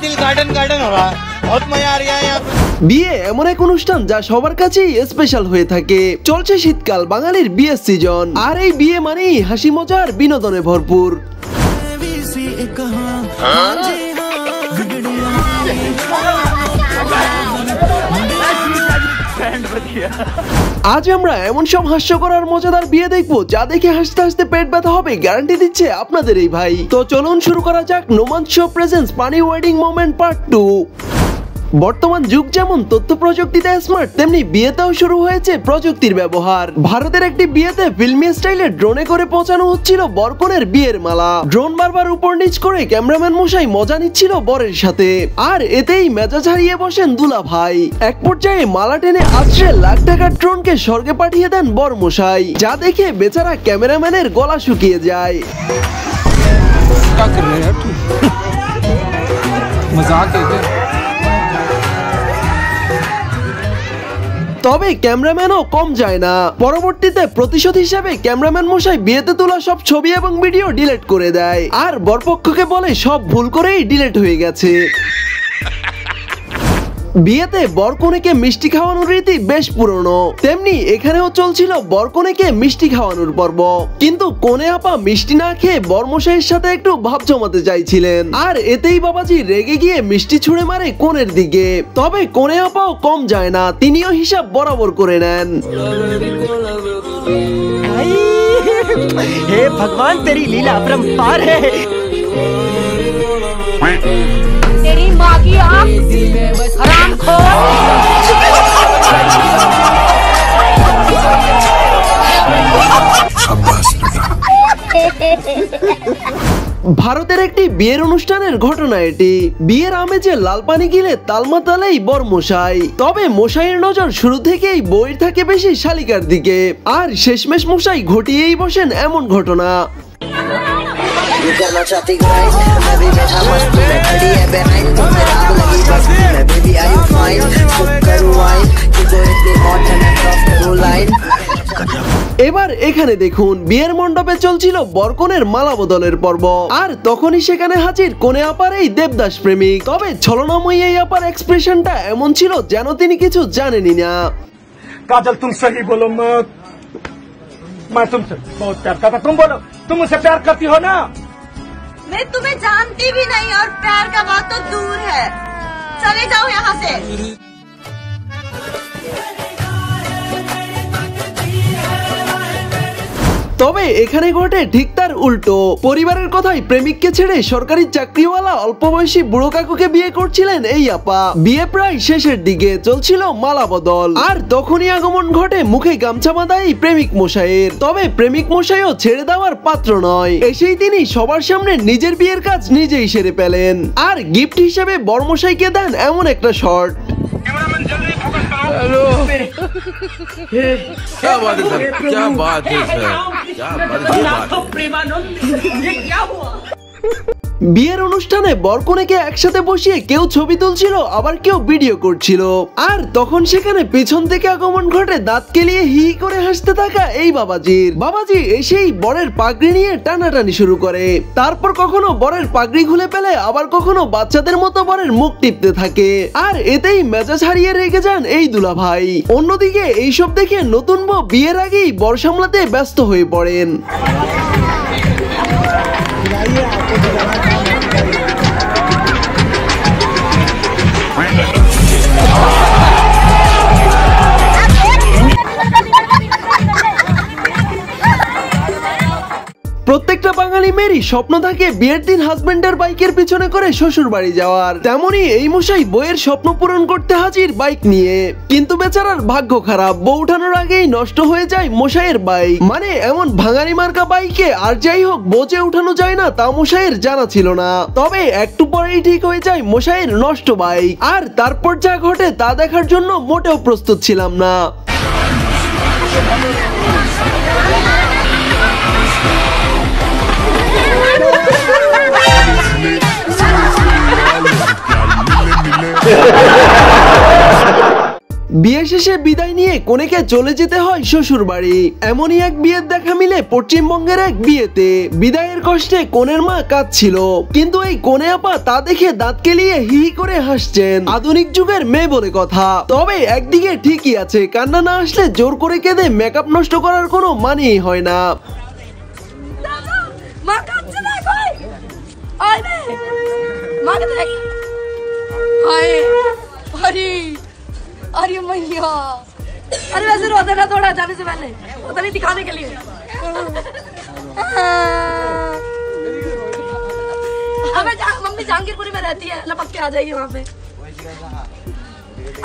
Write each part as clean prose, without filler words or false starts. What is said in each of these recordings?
दिल garden garden हो रहा है, बहुत मजा आ रहा है यहाँ पे। বিয়ে এমন এক অনুষ্ঠান যা সবার কাছেই স্পেশাল হয়ে থাকে। চলছে শীতকাল, বাঙালির বিয়ের সিজন, আর এই বিয়ে মানেই হাসি মজার বিনোদনে ভরপুর। আজ আমরা এমন সব হাস্যকর আর মজাদার বিয়ে দেখবো যা দেখে হাসতে হাসতে পেট ব্যথা হবে গ্যারান্টি দিচ্ছে আপনাদের এই ভাই। তো চলুন শুরু করা যাক নোমান শো প্রেজেন্টস পানি ওয়েডিং মোমেন্ট পার্ট 2। বর্তমান যুগ যেমন তথ্য প্রযুক্তিতে স্মার্ট, তেমনি বিয়েতেও শুরু হয়েছে প্রযুক্তির ব্যবহার। ভারতের একটি বিয়েতে ফিল্মি স্টাইলে ড্রোনে করে পৌঁছানো হচ্ছিল বরকনের বিয়ের মালা। ড্রোন বারবার উপর নিচ করে ক্যামেরাম্যান মশাই মজা নিচ্ছিল বরের সাথে, আর এতেই মেজাজ হারিয়ে বসেন দুলা ভাই। এক পর্যায়ে মালা টেনে আছড়ে লাখ টাকার ড্রোনকে স্বর্গে পাঠিয়ে দেন বর মশাই, যা দেখে বেচারা ক্যামেরাম্যানের গলা শুকিয়ে যায়। তবে ক্যামেরাম্যানও কম যায় না। পরবর্তীতে প্রতিশোধ হিসেবে ক্যামেরাম্যান মশাই বিয়েতে তোলা সব ছবি এবং ভিডিও ডিলিট করে দেয়, আর বরপক্ষকে বলে সব ভুল করেই ডিলিট হয়ে গেছে। বিয়েতে বরকনেকে মিষ্টি খাওয়ানোর রীতি বেশ পুরনো, তেমনি এখানেও চলছিল বরকনেকে মিষ্টি খাওয়ানোর পর্ব। কিন্তু কনে আপা মিষ্টি না খেয়ে বরমশাইয়ের সাথে একটু ভাব জমাতে চাইছিলেন, আর এতেই বাবাজি রেগে গিয়ে মিষ্টি ছুঁড়ে মারে কনের দিকে। তবে কনে আপাও কম যায় না, তিনিও হিসাব বরাবর করে নেন। हे भगवान तेरी लीला अपरंपार है। तेरी माँ की आँख हरामखोर। ভারতের একটি বিয়ের অনুষ্ঠানের ঘটনা এটি। বিয়ের আমেজে লাল পানি গিলে তালমাতালেই বর মশাই। তবে মশাইয়ের নজর শুরু থেকেই বউয়ের থাকে বেশি শালিকার দিকে, আর শেষমেশ মশাই ঘটিয়েই বসেন এমন ঘটনা। এবার এখানে দেখুন, বিয়ের মণ্ডপে চলছিল বরকনের মালা বদলের পর্ব, আর তখনই সেখানে হাজির কনে আপার এই দেবদাস প্রেমিক। তবে ছলনাময়ী এই আপার এক্সপ্রেশনটা এমন ছিল যেন তিনি কিছু জানেনই না। काजल तुम सही बोलो मत, मैं तुमसे बहुत प्यार करता, तुम बोलो तुम मुझसे प्यार करती हो ना? मैं तुम्हें जानती भी नहीं, और प्यार का बात तो दूर है। चले जाओ यहाँ से। তবে এখানে ঘটে ঠিক তার উল্টো। পরিবারের কথাই প্রেমিককে ছেড়ে সরকারি চাকরিওয়ালা অল্প বয়সী বুড়ো কাকুকে বিয়ে করছিলেন এই আপা। বিয়ে প্রায় শেষের দিকে, চলছিল মালা বদল, আর তখনই আগমন ঘটে মুখে গামছা বাঁধা এই প্রেমিক মশাইয়ের। তবে প্রেমিক মশাইও ছেড়ে দেওয়ার পাত্র নয়, এসেই তিনি সবার সামনে নিজের বিয়ের কাজ নিজেই সেরে পেলেন, আর গিফট হিসেবে বরমশাইকে দেন এমন একটা শর্ট। हेलो, क्या बात है सर, क्या बात है सर, क्या বিয়ের অনুষ্ঠানে বরকনেকে একসাথে বসিয়ে কেউ ছবি তুলছিল, আবার কেউ ভিডিও করছিল, আর তখন সেখানে পিছন থেকে আগমন ঘটে দাঁত কেলিয়ে হি করে হাসতে থাকা এই বাবাজির। বাবাজি এসেই বরের পাগড়ি নিয়ে টানাটানি শুরু করে, তারপর কখনো বরের পাগড়ি খুলে ফেলে, আবার কখনো বাচ্চাদের মতো বরের মুখ টিপতে থাকে, আর এতেই মেজাজ হারিয়ে রেগে যান এই দুলা ভাই। অন্যদিকে এইসব দেখে নতুন বউ বিয়ের আগেই বর সামলাতে ব্যস্ত হয়ে পড়েন। প্রত্যেকটা বাঙালি মেয়েরই স্বপ্ন থাকে বিয়ের দিন হাজবেন্ডের বাইকের পিছনে করে শ্বশুর বাড়ি যাওয়ার। তেমনি এই মশাই বইয়ের স্বপ্ন পূরণ করতে হাজির বাইক নিয়ে, কিন্তু বেচারার ভাগ্য খারাপ, বউ উঠানোর আগেই নষ্ট হয়ে যায় মশাইয়ের বাইক। মানে এমন ভাঙারি মার্কা বাইকে আর যাই হোক বোঝে উঠানো যায় না তা মশাইয়ের জানা ছিল না। তবে একটু পরেই ঠিক হয়ে যায় মশাইয়ের নষ্ট বাইক, আর তারপর যা ঘটে তা দেখার জন্য মোটেও প্রস্তুত ছিলাম না। বিয়ে শেষে বিদায় নিয়ে কনেকে চলে যেতে হয় শ্বশুর বাড়ি। এমনই এক বিয়ের দেখা মিলে পশ্চিমবঙ্গের এক বিয়েতে। বিদায়ের কষ্টে কনের মা কাঁদছিল, কিন্তু এই কনে আপা তা দেখে দাঁত কেলিয়ে হি হি করে হাসছেন। আধুনিক যুগের মেয়ে বলে কথা। তবে একদিকে ঠিকই আছে, কান্না না আসলে জোর করে কেঁদে মেকআপ নষ্ট করার কোনো মানেই হয় না। अरे मैया, अरे वैसे रोते ना थोड़ा जाने से पहले, पता नहीं दिखाने के लिए। मम्मी जहांगीरपुरी में रहती है, लपक के आ जाएगी वहाँ पे।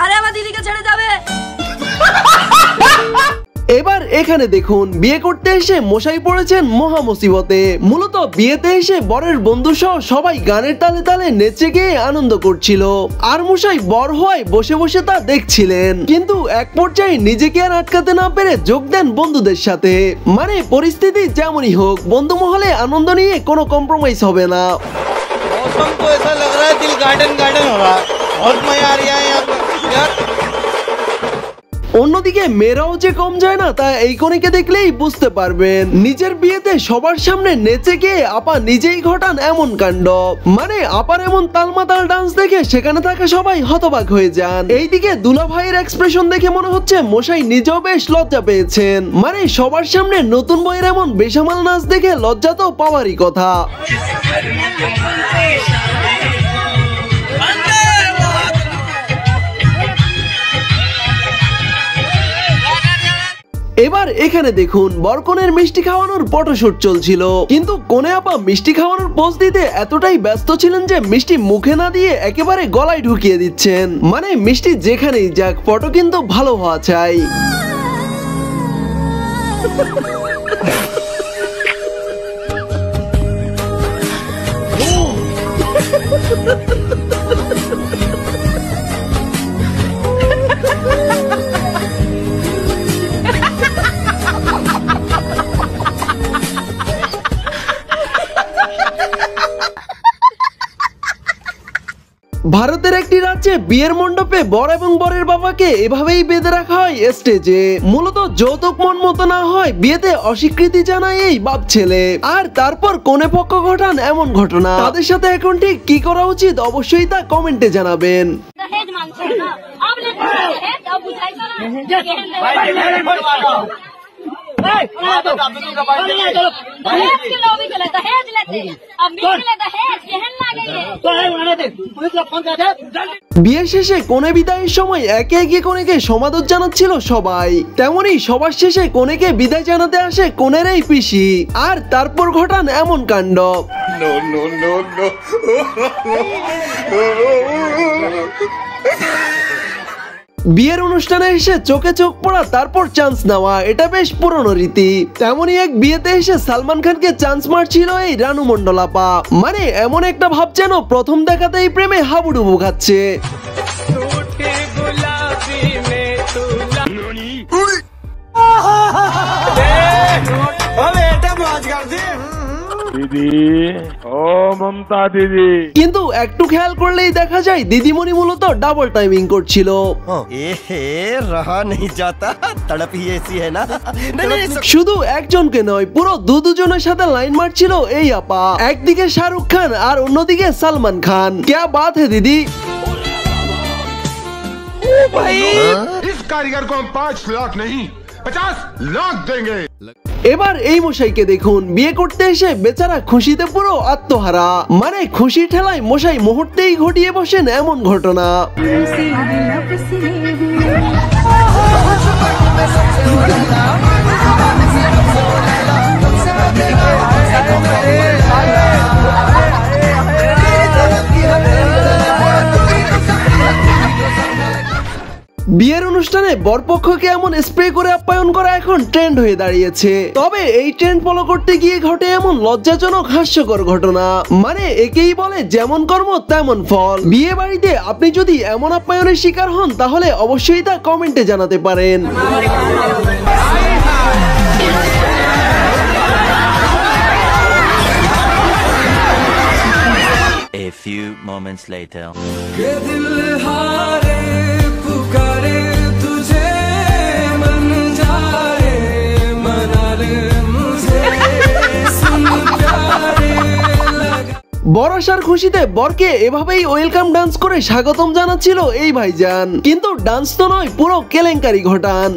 अरे हमारे दीदी के छेड़े जावे। এবার এখানে দেখুন, বিয়ে করতে এসে মশাই পড়েছেন মহা মুসিবতে। মূলত বিয়েতে এসে বরের বন্ধু সহ সবাই গানের তালে তালে নেচে গিয়ে আনন্দ করছিল, আর মশাই বর হওয়ায় বসে বসে তা দেখছিলেন। কিন্তু এক পর্যায়ে নিজেকে আর আটকাতে না পেরে যোগ দেন বন্ধুদের সাথে। মানে পরিস্থিতি যেমনই হোক, বন্ধু মহলে আনন্দ নিয়ে কোনো কম্প্রোমাইজ হবে না। मौसम तो ऐसा लग रहा है दिल गार्डन गार्डन हो रहा है, बहुत मजा आ रहा है यहाँ पे यार। অন্যদিকে মেয়েরাও যে কম যায় না তা এই কনেকে দেখলেই বুঝতে পারবেন। নিজের বিয়েতে সবার সামনে নেচে গিয়ে আপা নিজেই ঘটান এমন কাণ্ড। মানে আপার এমন তালমাতাল ডান্স দেখে সেখানে থাকা সবাই হতবাক হয়ে যান। এইদিকে দুলা ভাইয়ের এক্সপ্রেশন দেখে মনে হচ্ছে মশাই নিজেও বেশ লজ্জা পেয়েছেন। মানে সবার সামনে নতুন বইয়ের এমন বেসামাল নাচ দেখে লজ্জা তো পাওয়ারই কথা। এবার এখানে দেখুন, বরকনের মিষ্টি খাওয়ানোর ফটোশুট চলছিল, কিন্তু কোনে আপা মিষ্টি খাওয়ানোর পোজ দিতে এতটাই ব্যস্ত ছিলেন যে মিষ্টি মুখে না দিয়ে একেবারে গলায় ঢুকিয়ে দিচ্ছেন। মানে মিষ্টি যেখানেই যাক, ফটো কিন্তু ভালো হওয়া চাই। ভারতের একটি রাজ্যে বিয়ের মণ্ডপে বর এবং বরের বাবাকে এভাবেই বেঁধে রাখা হয় স্টেজে। মূলত যৌতুক মন মতো না হয় বিয়েতে অস্বীকৃতি জানায় এই বাপ ছেলে, আর তারপর কোনে পক্ষ ঘটান এমন ঘটনা। তাদের সাথে এখন ঠিক কি করা উচিত অবশ্যই তা কমেন্টে জানাবেন। বিয়ে শেষে কোনে বিদায়ের সময় একে একে কোনেকে সমাদর জানাচ্ছিল সবাই। তেমনি সবার শেষে কোনেকে বিদায় জানাতে আসে কোনের এই পিসি, আর তারপর ঘটান এমন কাণ্ড। বিয়ের অনুষ্ঠানে এসে চোখে চোখ পড়া তারপর চান্স নেওয়া, এটা বেশ পুরনো রীতি। তেমনই এক বিয়েতে এসে সালমান খানকে চান্স মারছিল এই রানু মন্ডল আপা। মানে এমন একটা ভাব যেন প্রথম দেখাতেই প্রেমে হাবুডুবু খাচ্ছে। কিন্তু একটু খেয়াল করলেই দেখা যায় দিদিমণি মূলত ডাবল টাইমিং করছিল। শুধু একজনকে নয়, পুরো দুজনের সাথে লাইন মারছিল এই আপা। একদিকে শাহরুখ খান আর অন্যদিকে সালমান খান। क्या बात है दीदी। इस कारीगर को हम 5 लाख नहीं 50 लाख देंगे। এবার এই মশাইকে দেখুন, বিয়ে করতে এসে বেচারা খুশিতে পুরো আত্মহারা। মানে খুশি ঠেলায় মশাই মুহূর্তেই ঘটিয়ে বসেন এমন ঘটনা। বিয়ের অনুষ্ঠানে বরপক্ষকে এমন স্প্রে করে আপ্যায়ন করা এখন ট্রেন্ড হয়ে দাঁড়িয়েছে। তবে এই ট্রেন্ড ফলো করতে গিয়ে ঘটে এমন লজ্জাজনক হাস্যকর ঘটনা। মানে একেই বলে যেমন কর্ম তেমন ফল। বিয়ে বাড়িতে আপনি যদি এমন আপ্যায়নের শিকার হন তাহলে অবশ্যই তা কমেন্টে জানাতে পারেন। A few moments later. বর আসার খুশিতে বরকে এভাবেই ওয়েলকাম ডান্স করে স্বাগতম জানাচ্ছিল এই ভাইজান, কিন্তু ডান্স তো নয়, পুরো কেলেঙ্কারি ঘটান।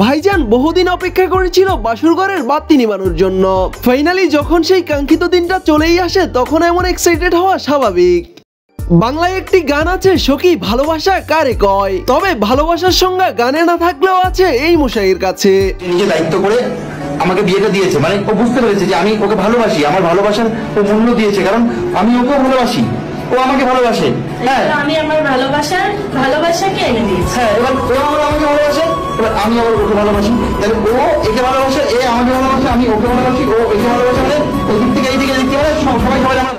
ভাইজান বহুদিন অপেক্ষা করেছিল বাসুর ঘরের বাতি নিবানোর জন্য। ফাইনালি যখন সেই কাঙ্ক্ষিত দিনটা চলেই আসে, তখন এমন এক্সাইটেড হওয়া স্বাভাবিক। বাংলায় একটি গান আছে, সখী ভালোবাসা কারে কয়, তবে ভালোবাসার সংজ্ঞা গানে না থাকলেও আছে এই মশাইয়ের কাছে। নিজে দায়িত্ব করে আমাকে বিয়েটা দিয়েছে, মানে ও বুঝতে পেরেছে যে আমি ওকে ভালোবাসি, আমার ভালোবাসার ও মূল্য দিয়েছে, কারণ আমি ওকেও ভালোবাসি, ও আমাকে ভালোবাসে। হ্যাঁ, আমি আমার ভালোবাসাকে এনে দিয়েছি। হ্যাঁ, এবার ও আমাকে ভালোবাসে, এবার আমি আবার ওকে ভালোবাসি, তাহলে ও একে ভালোবাসে, এ আমাকে ভালোবাসে, আমি ওকে ভালোবাসি, ও একে ভালোবাসে, মানে ওই দিক থেকে এই দিকে দেখতে পারে সবাই সবাই আমার।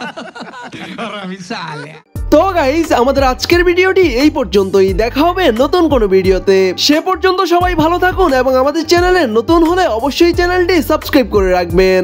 তো গাইস, আমাদের আজকের ভিডিওটি এই পর্যন্তই। দেখা হবে নতুন কোনো ভিডিওতে। সে পর্যন্ত সবাই ভালো থাকুন এবং আমাদের চ্যানেলে নতুন হলে অবশ্যই চ্যানেলটি সাবস্ক্রাইব করে রাখবেন।